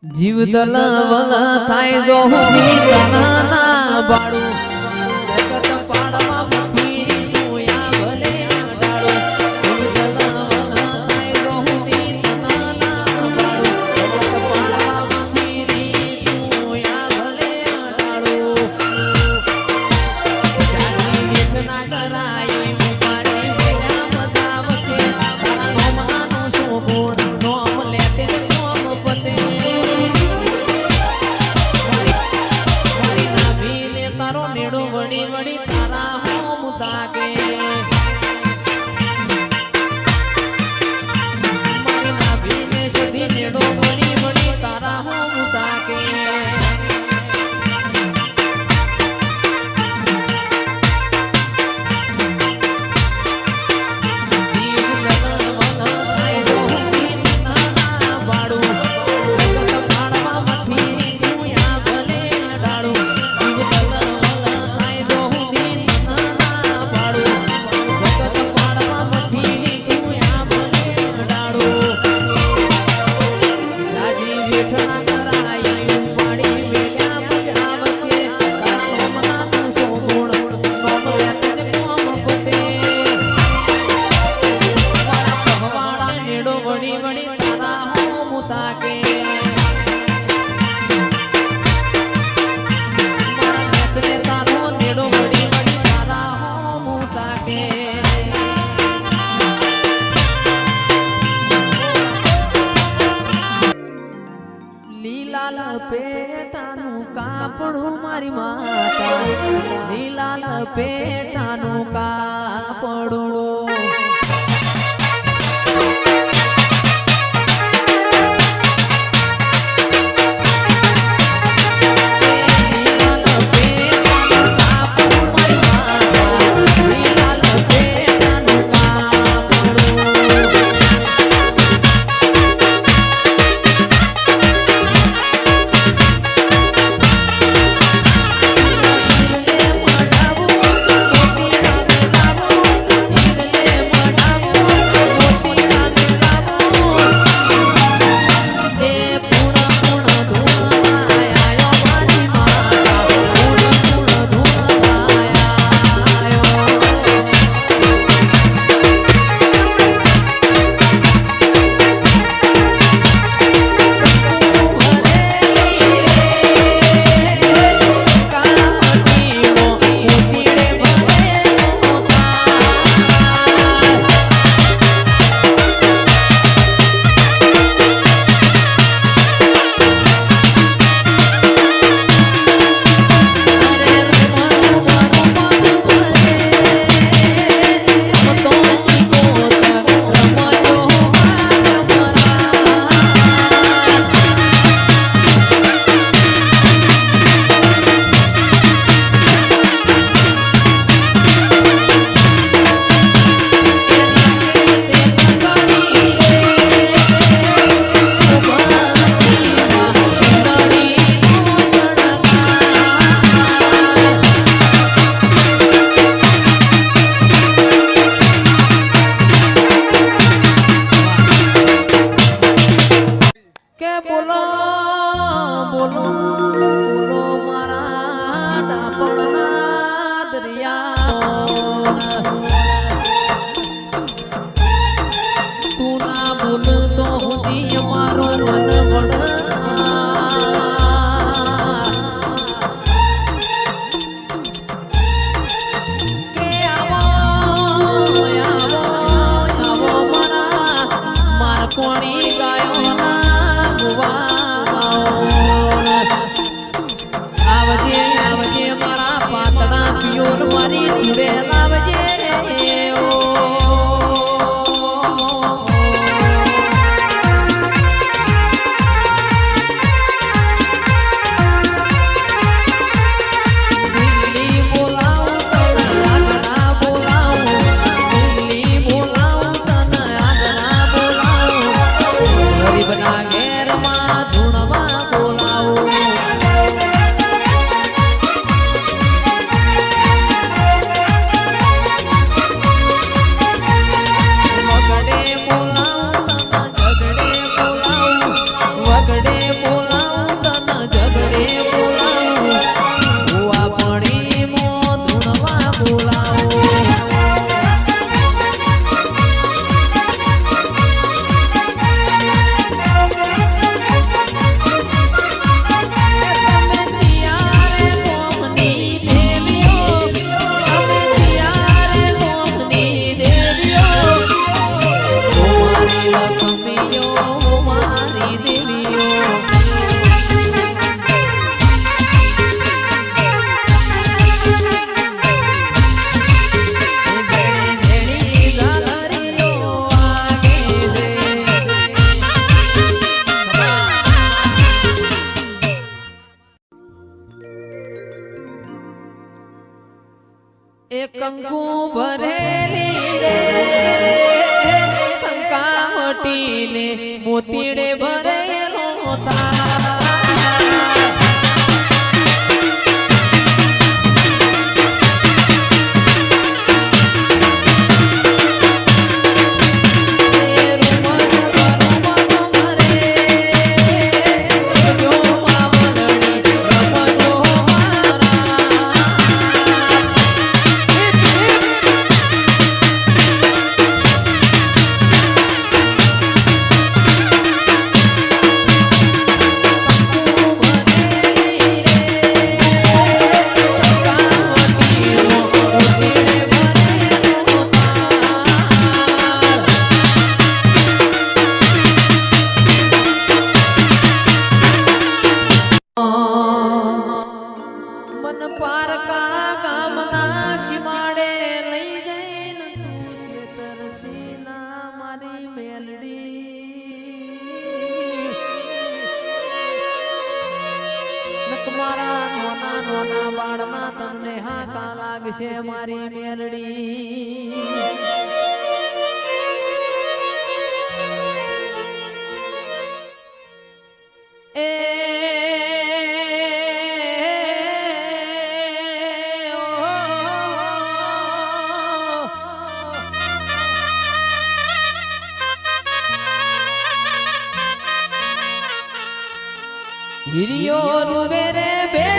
જીવ દલવલ થાય જો હુંની તનાના બાળું જગત પાડવા મથી સોયા ભલે ડાળો જીવ દલવલ થાય જો હુંની તનાના બાળું જગત પાડવા મથી સોયા ભલે ડાળો જાની વેદના કરાય મુપાડી મેળા બધા વચ્ચે તારા નોમનાનું શું ગુણ નોમ લેતે નોમ પતે વડી વડી તારા હોમ તાકે મારી નાભીને સુધી નેડો વડી વડી તારા હોમ તાકે વડી વડી તારા હોમ તાકે મારા નેત્રે તારો નેડો વડી વડી તારા હોમ તાકે લીલા લપેટાનું કાપડું મારી માતા લીલા લપેટાનું કાપડું કોણી ગાયો ના ગુવા આવજે આવજે મારા પાતળા પિયોર મારી ચૂડે લાવજે કંકુ ભરેલી રે કંકા મોટીને મોતીડે ભરેલો તાર પારકા ગામના સીમાડે લઈ જઈને તું શેતરથી ના મારી મેલડી નક મારા નોના નોના બાળના તમને હાકા લાગશે મારી મેલડી હિરિયો રૂવે રે બે